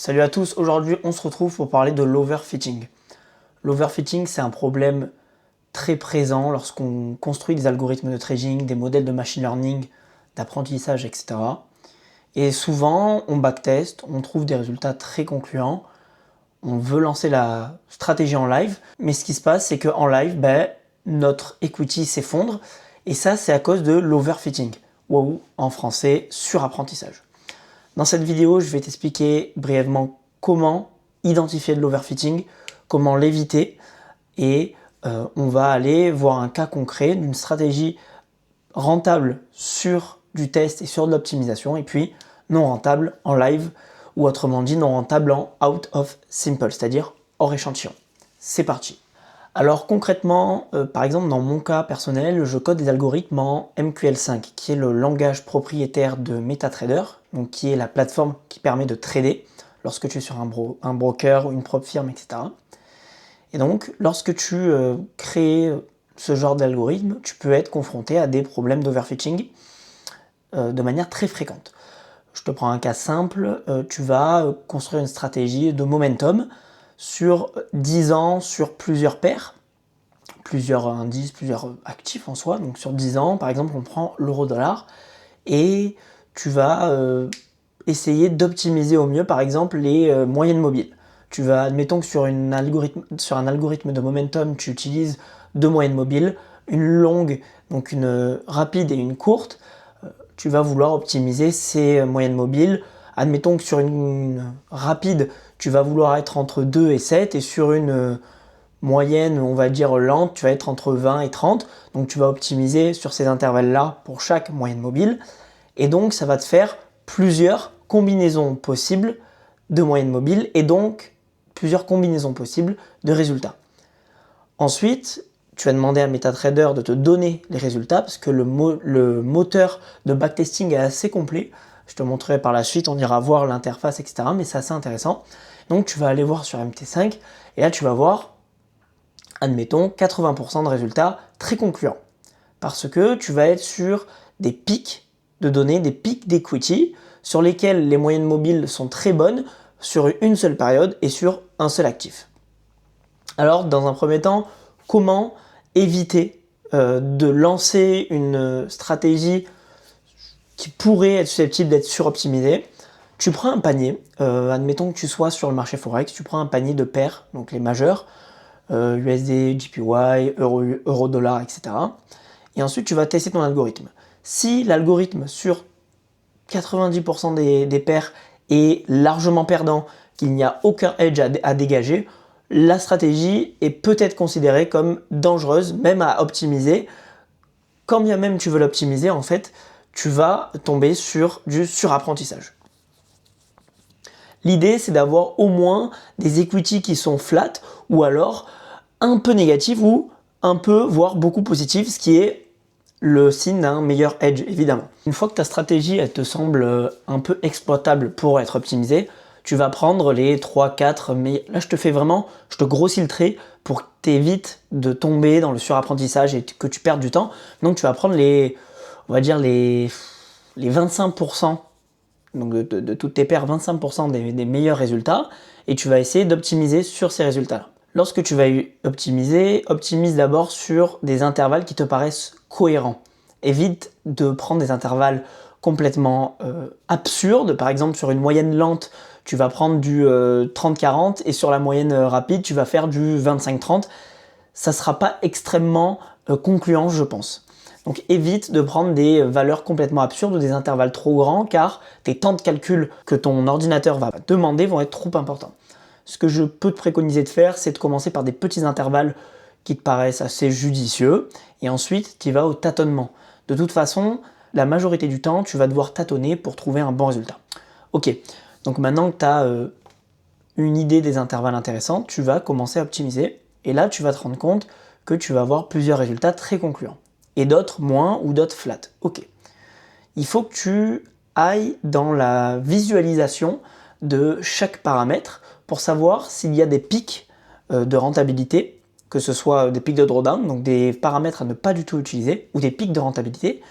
Salut à tous, aujourd'hui on se retrouve pour parler de l'overfitting. L'overfitting, c'est un problème très présent lorsqu'on construit des algorithmes de trading, des modèles de machine learning, d'apprentissage, etc. Et souvent on backteste, on trouve des résultats très concluants, on veut lancer la stratégie en live, mais ce qui se passe c'est qu'en live, notre equity s'effondre, et ça c'est à cause de l'overfitting, ou en français, surapprentissage. Dans cette vidéo, je vais t'expliquer brièvement comment identifier de l'overfitting, comment l'éviter, et on va aller voir un cas concret d'une stratégie rentable sur du test et sur de l'optimisation, et puis non rentable en live, ou autrement dit non rentable en out of simple, c'est-à-dire hors échantillon. C'est parti. Alors concrètement, par exemple dans mon cas personnel, je code des algorithmes en MQL5, qui est le langage propriétaire de MetaTrader, donc qui est la plateforme qui permet de trader lorsque tu es sur un broker ou une propre firme, etc. Et donc lorsque tu crées ce genre d'algorithme, tu peux être confronté à des problèmes d'overfitting de manière très fréquente. Je te prends un cas simple, tu vas construire une stratégie de momentum sur 10 ans, sur plusieurs paires, plusieurs indices, plusieurs actifs en soi. Donc sur 10 ans, par exemple, on prend l'euro-dollar et tu vas essayer d'optimiser au mieux, par exemple, les moyennes mobiles. Tu vas, admettons que sur un algorithme de momentum, tu utilises deux moyennes mobiles, une longue, donc une rapide et une courte. Tu vas vouloir optimiser ces moyennes mobiles. Admettons que sur une rapide, tu vas vouloir être entre 2 et 7, et sur une moyenne, on va dire lente, tu vas être entre 20 et 30. Donc tu vas optimiser sur ces intervalles-là pour chaque moyenne mobile. Et donc ça va te faire plusieurs combinaisons possibles de moyennes mobiles et donc plusieurs combinaisons possibles de résultats. Ensuite, tu vas demander à MetaTrader de te donner les résultats parce que le moteur de backtesting est assez complet. Je te montrerai par la suite, on ira voir l'interface, etc. Mais c'est assez intéressant. Donc tu vas aller voir sur MT5 et là tu vas voir, admettons, 80% de résultats très concluants. Parce que tu vas être sur des pics de données, des pics d'equity sur lesquels les moyennes mobiles sont très bonnes sur une seule période et sur un seul actif. Alors, dans un premier temps, comment éviter de lancer une stratégie qui pourrait être susceptible d'être suroptimisée? Tu prends un panier, admettons que tu sois sur le marché Forex, tu prends un panier de paires, donc les majeurs, USD, JPY, euro, dollar, etc. Et ensuite, tu vas tester ton algorithme. Si l'algorithme sur 90% des paires est largement perdant, qu'il n'y a aucun edge à dégager, la stratégie est peut-être considérée comme dangereuse, même à optimiser. Quand bien même tu veux l'optimiser, en fait, tu vas tomber sur du surapprentissage. L'idée, c'est d'avoir au moins des equity qui sont flat, ou alors un peu négatifs, ou un peu, voire beaucoup positifs, ce qui est le signe d'un meilleur edge, évidemment. Une fois que ta stratégie elle te semble un peu exploitable pour être optimisée, tu vas prendre les 3-4, mais là je te grossis le trait pour que tu évites de tomber dans le surapprentissage et que tu perdes du temps. Donc tu vas prendre on va dire les 25%, donc de toutes tes paires, 25% des meilleurs résultats, et tu vas essayer d'optimiser sur ces résultats-là. Lorsque tu vas optimiser, optimise d'abord sur des intervalles qui te paraissent cohérents. Évite de prendre des intervalles complètement absurdes. Par exemple, sur une moyenne lente, tu vas prendre du 30-40 et sur la moyenne rapide, tu vas faire du 25-30. Ça ne sera pas extrêmement concluant, je pense. Donc évite de prendre des valeurs complètement absurdes ou des intervalles trop grands car tes temps de calcul que ton ordinateur va demander vont être trop importants. Ce que je peux te préconiser de faire, c'est de commencer par des petits intervalles qui te paraissent assez judicieux, et ensuite tu vas au tâtonnement. De toute façon, la majorité du temps, tu vas devoir tâtonner pour trouver un bon résultat. Ok, donc maintenant que tu as une idée des intervalles intéressants, tu vas commencer à optimiser, et là tu vas te rendre compte que tu vas avoir plusieurs résultats très concluants, et d'autres moins ou d'autres flat. Ok, il faut que tu ailles dans la visualisation de chaque paramètre pour savoir s'il y a des pics de rentabilité, que ce soit des pics de drawdown, donc des paramètres à ne pas du tout utiliser, ou des pics de rentabilité.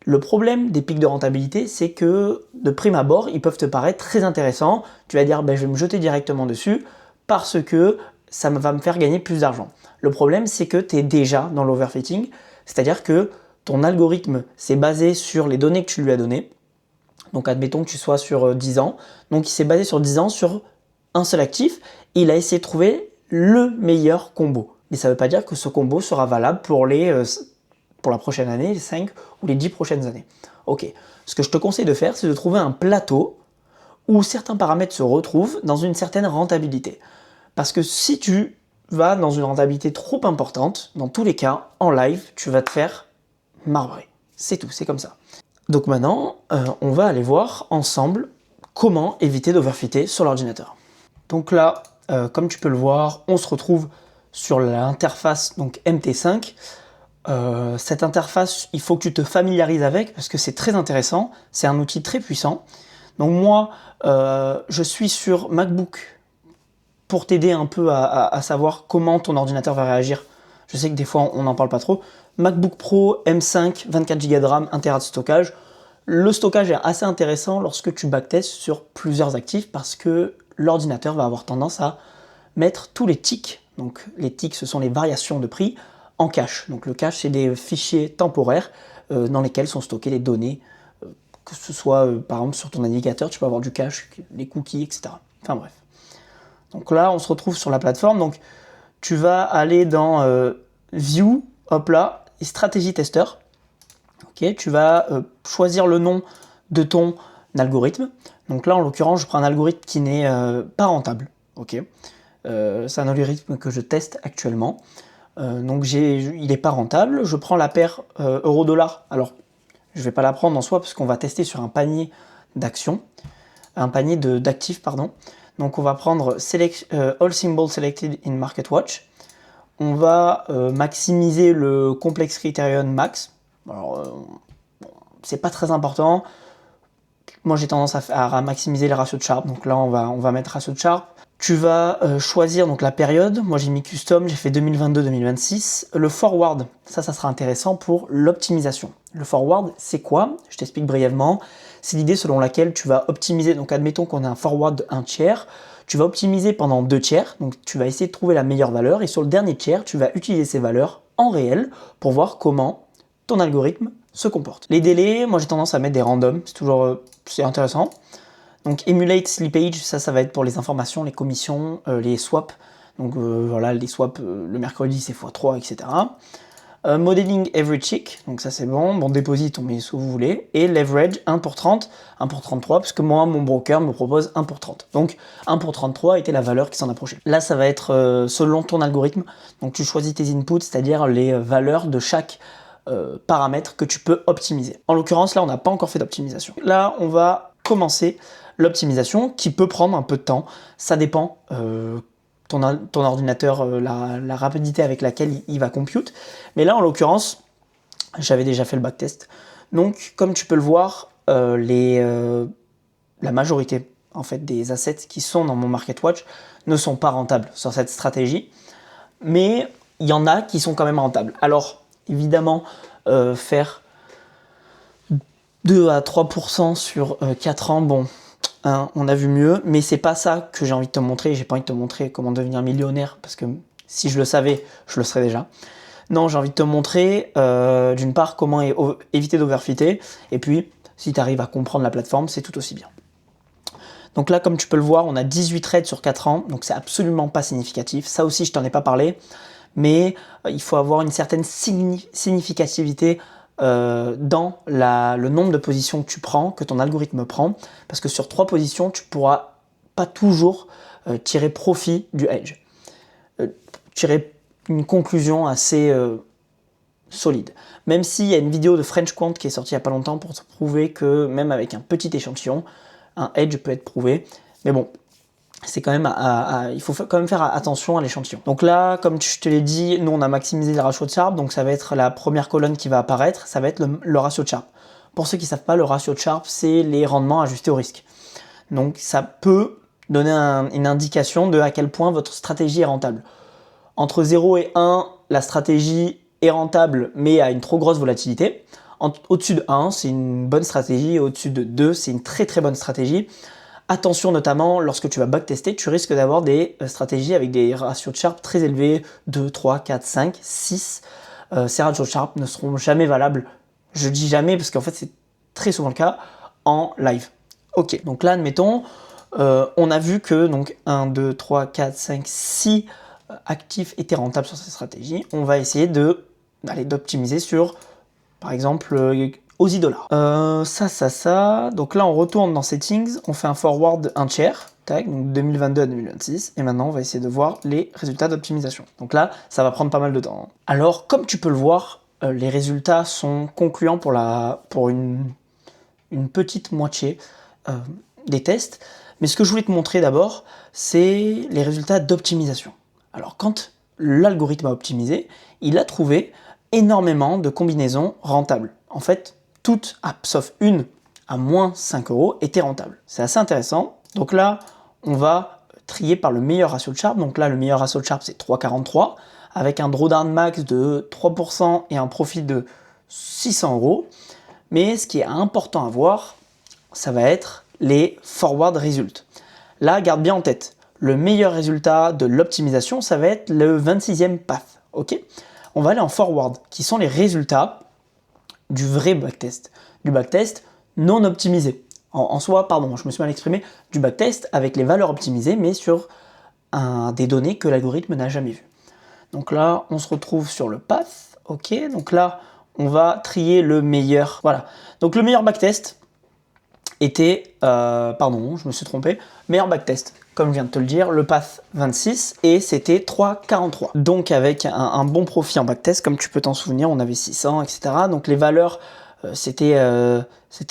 Le problème des pics de rentabilité, c'est que de prime abord, ils peuvent te paraître très intéressants. Tu vas dire, ben, je vais me jeter directement dessus parce que ça va me faire gagner plus d'argent. Le problème, c'est que tu es déjà dans l'overfitting, c'est-à-dire que ton algorithme s'est basé sur les données que tu lui as données. Donc admettons que tu sois sur 10 ans. Donc il s'est basé sur 10 ans sur un seul actif. Et il a essayé de trouver le meilleur combo. Mais ça ne veut pas dire que ce combo sera valable pour la prochaine année, les 5 ou les 10 prochaines années. Ok, ce que je te conseille de faire, c'est de trouver un plateau où certains paramètres se retrouvent dans une certaine rentabilité. Parce que si tu vas dans une rentabilité trop importante, dans tous les cas, en live, tu vas te faire marbrer. C'est tout, c'est comme ça. Donc maintenant, on va aller voir ensemble comment éviter d'overfitter sur l'ordinateur. Donc là, comme tu peux le voir, on se retrouve sur l'interface donc MT5. Cette interface, il faut que tu te familiarises avec parce que c'est très intéressant. C'est un outil très puissant. Donc moi, je suis sur MacBook pour t'aider un peu à savoir comment ton ordinateur va réagir. Je sais que des fois, on n'en parle pas trop. MacBook Pro M5, 24 Go de RAM, 1 Tera de stockage. Le stockage est assez intéressant lorsque tu backtestes sur plusieurs actifs parce que l'ordinateur va avoir tendance à mettre tous les ticks, donc les ticks ce sont les variations de prix, en cache. Donc le cache c'est des fichiers temporaires dans lesquels sont stockées les données, que ce soit par exemple sur ton navigateur, tu peux avoir du cache, les cookies, etc. Enfin bref. Donc là on se retrouve sur la plateforme, donc tu vas aller dans View, hop là, et Stratégie Tester. Okay, tu vas choisir le nom de ton algorithme. Donc là, en l'occurrence, je prends un algorithme qui n'est pas rentable. Okay. C'est un algorithme que je teste actuellement. Donc il n'est pas rentable. Je prends la paire euro-dollar. Alors, je ne vais pas la prendre en soi parce qu'on va tester sur un panier d'actions, un panier d'actifs, pardon. Donc on va prendre All Symbols Selected in Market Watch. On va maximiser le Complex Criterion Max. Alors, c'est pas très important. Moi, j'ai tendance à maximiser les ratios de Sharpe. Donc là, on va mettre ratio de Sharpe. Tu vas choisir donc la période. Moi, j'ai mis Custom, j'ai fait 2022-2026. Le Forward, ça sera intéressant pour l'optimisation. Le Forward, c'est quoi? Je t'explique brièvement. C'est l'idée selon laquelle tu vas optimiser. Donc, admettons qu'on a un Forward de 1 tiers. Tu vas optimiser pendant 2 tiers. Donc, tu vas essayer de trouver la meilleure valeur. Et sur le dernier tiers, tu vas utiliser ces valeurs en réel pour voir comment ton algorithme se comporte. Les délais, moi j'ai tendance à mettre des randoms, c'est intéressant. Donc emulate slippage, ça va être pour les informations, les commissions, les swaps. Donc voilà, les swaps le mercredi c'est x3, etc. Modeling every tick, donc ça c'est bon. Bon, deposit, on met ce que vous voulez. Et leverage 1 pour 30, 1 pour 33, parce que moi, mon broker me propose 1 pour 30. Donc 1 pour 33 était la valeur qui s'en approchait. Là, ça va être selon ton algorithme. Donc tu choisis tes inputs, c'est-à-dire les valeurs de chaque paramètres que tu peux optimiser. En l'occurrence, là, on n'a pas encore fait d'optimisation. Là, on va commencer l'optimisation qui peut prendre un peu de temps. Ça dépend ton ordinateur, la rapidité avec laquelle il va compute. Mais là, en l'occurrence, j'avais déjà fait le backtest. Donc, comme tu peux le voir, la majorité en fait, des assets qui sont dans mon Market Watch ne sont pas rentables sur cette stratégie. Mais il y en a qui sont quand même rentables. Alors, évidemment, faire 2 à 3% sur 4 ans, bon, hein, on a vu mieux, mais c'est pas ça que j'ai envie de te montrer. J'ai pas envie de te montrer comment devenir millionnaire, parce que si je le savais, je le serais déjà. Non, j'ai envie de te montrer, d'une part, comment éviter d'overfitter, et puis, si tu arrives à comprendre la plateforme, c'est tout aussi bien. Donc là, comme tu peux le voir, on a 18 trades sur 4 ans, donc c'est absolument pas significatif. Ça aussi, je t'en ai pas parlé, mais il faut avoir une certaine significativité dans le nombre de positions que tu prends, que ton algorithme prend, parce que sur 3 positions, tu pourras pas toujours tirer profit du hedge. Tirer une conclusion assez solide. Même s'il y a une vidéo de French Quant qui est sortie il n'y a pas longtemps pour te prouver que même avec un petit échantillon, un hedge peut être prouvé. Mais bon, c'est quand même il faut quand même faire attention à l'échantillon. Donc là, comme je te l'ai dit, nous on a maximisé le ratio de Sharpe, donc ça va être la première colonne qui va apparaître, ça va être le ratio de Sharpe. Pour ceux qui ne savent pas, le ratio de Sharpe, c'est les rendements ajustés au risque. Donc ça peut donner une indication de à quel point votre stratégie est rentable. Entre 0 et 1, la stratégie est rentable, mais a une trop grosse volatilité. Au-dessus de 1, c'est une bonne stratégie, au-dessus de 2, c'est une très très bonne stratégie. Attention notamment, lorsque tu vas backtester, tu risques d'avoir des stratégies avec des ratios de Sharpe très élevés, 2, 3, 4, 5, 6. Ces ratios de Sharpe ne seront jamais valables, je dis jamais parce qu'en fait c'est très souvent le cas, en live. Ok, donc là admettons, on a vu que donc 1, 2, 3, 4, 5, 6 actifs étaient rentables sur cette stratégie. On va essayer d'optimiser sur, par exemple, Aussie dollar. Ça. Donc là, on retourne dans Settings, on fait un forward un tiers, tac, donc 2022 à 2026, et maintenant, on va essayer de voir les résultats d'optimisation. Donc là, ça va prendre pas mal de temps. Alors, comme tu peux le voir, les résultats sont concluants pour une petite moitié des tests. Mais ce que je voulais te montrer d'abord, c'est les résultats d'optimisation. Alors, quand l'algorithme a optimisé, il a trouvé énormément de combinaisons rentables. En fait, toutes, sauf une à moins 5 euros, étaient rentables. C'est assez intéressant. Donc là, on va trier par le meilleur ratio de Sharpe. Donc là, le meilleur ratio de Sharpe, c'est 3,43, avec un drawdown max de 3% et un profit de 600 euros. Mais ce qui est important à voir, ça va être les forward results. Là, garde bien en tête, le meilleur résultat de l'optimisation, ça va être le 26e path. Ok, on va aller en forward, qui sont les résultats du vrai backtest, du backtest non optimisé. En soi, pardon, je me suis mal exprimé, du backtest avec les valeurs optimisées, mais sur des données que l'algorithme n'a jamais vues. Donc là, on se retrouve sur le path. Ok, donc là, on va trier le meilleur. Voilà, donc le meilleur backtest était, pardon, je me suis trompé, meilleur backtest, comme je viens de te le dire, le path 26, et c'était 3,43. Donc avec un bon profit en backtest, comme tu peux t'en souvenir, on avait 600, etc. Donc les valeurs, c'était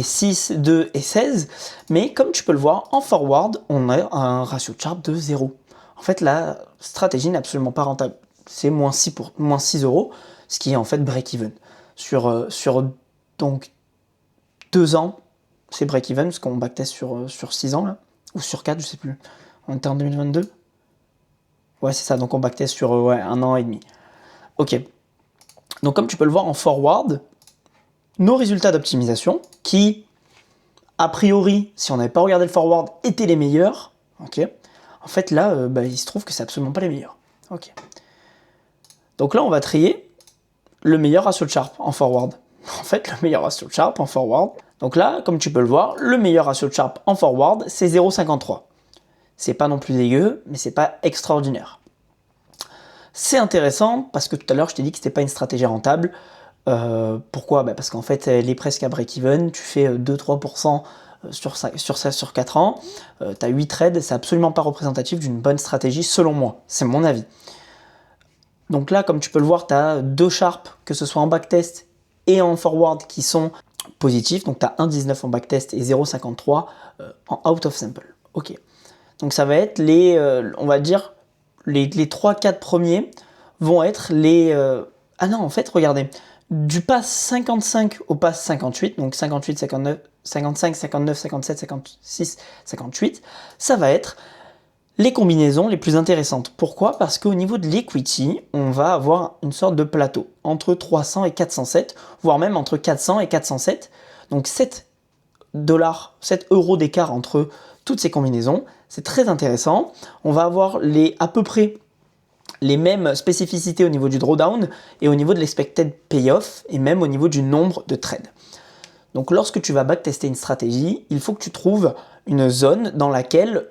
6, 2 et 16, mais comme tu peux le voir, en forward, on a un ratio de Sharpe de 0. En fait, la stratégie n'est absolument pas rentable. C'est moins 6 euros, ce qui est en fait break-even. Sur donc 2 ans, c'est break-even, parce qu'on backtest sur 6 ans, là, ou sur 4, je sais plus. On était en 2022. Ouais, c'est ça, donc on backtest sur 1 an et demi. Ok. Donc comme tu peux le voir en forward, nos résultats d'optimisation, qui, a priori, si on n'avait pas regardé le forward, étaient les meilleurs, ok. En fait, là, il se trouve que c'est absolument pas les meilleurs. Ok. Donc là, on va trier le meilleur ratio de Sharpe en forward. En fait, le meilleur ratio de Sharpe en forward. Donc là, comme tu peux le voir, le meilleur ratio de Sharpe en forward, c'est 0,53. C'est pas non plus dégueu, mais c'est pas extraordinaire. C'est intéressant parce que tout à l'heure, je t'ai dit que c'était pas une stratégie rentable. Pourquoi ? Parce qu'en fait, elle est presque à break-even. Tu fais 2-3% sur 4 ans. Tu as 8 trades. C'est absolument pas représentatif d'une bonne stratégie, selon moi. C'est mon avis. Donc là, comme tu peux le voir, tu as 2 Sharpe, que ce soit en backtest et en forward, qui sont positifs. Donc tu as 1,19 en backtest et 0,53 en out of sample. Ok. Donc ça va être on va dire, les 3-4 premiers vont être les... Ah non, en fait, regardez, du pass 55 au pass 58, donc 58, 59, 55, 59, 57, 56, 58, ça va être les combinaisons les plus intéressantes. Pourquoi ? Parce qu'au niveau de l'equity, on va avoir une sorte de plateau entre 300 et 407, voire même entre 400 et 407. Donc 7 euros d'écart entre toutes ces combinaisons. C'est très intéressant. On va avoir à peu près les mêmes spécificités au niveau du drawdown et au niveau de l'expected payoff et même au niveau du nombre de trades. Donc lorsque tu vas backtester une stratégie, il faut que tu trouves une zone dans laquelle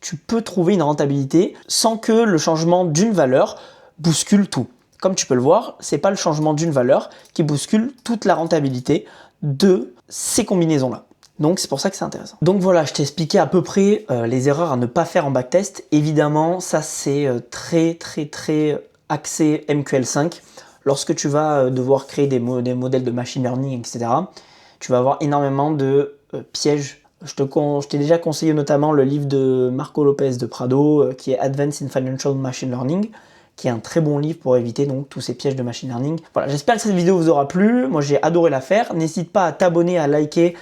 tu peux trouver une rentabilité sans que le changement d'une valeur bouscule tout. Comme tu peux le voir, c'est pas le changement d'une valeur qui bouscule toute la rentabilité de ces combinaisons-là. Donc c'est pour ça que c'est intéressant. Donc voilà, je t'ai expliqué à peu près les erreurs à ne pas faire en backtest. Évidemment, ça c'est très axé MQL5. Lorsque tu vas devoir créer des modèles de machine learning, etc., tu vas avoir énormément de pièges. Je t'ai déjà conseillé notamment le livre de Marco Lopez de Prado, qui est Advanced in Financial Machine Learning, qui est un très bon livre pour éviter donc tous ces pièges de machine learning. Voilà, j'espère que cette vidéo vous aura plu. Moi, j'ai adoré la faire. N'hésite pas à t'abonner, à liker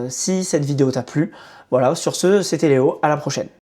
si cette vidéo t'a plu. Voilà, sur ce, c'était Léo. À la prochaine.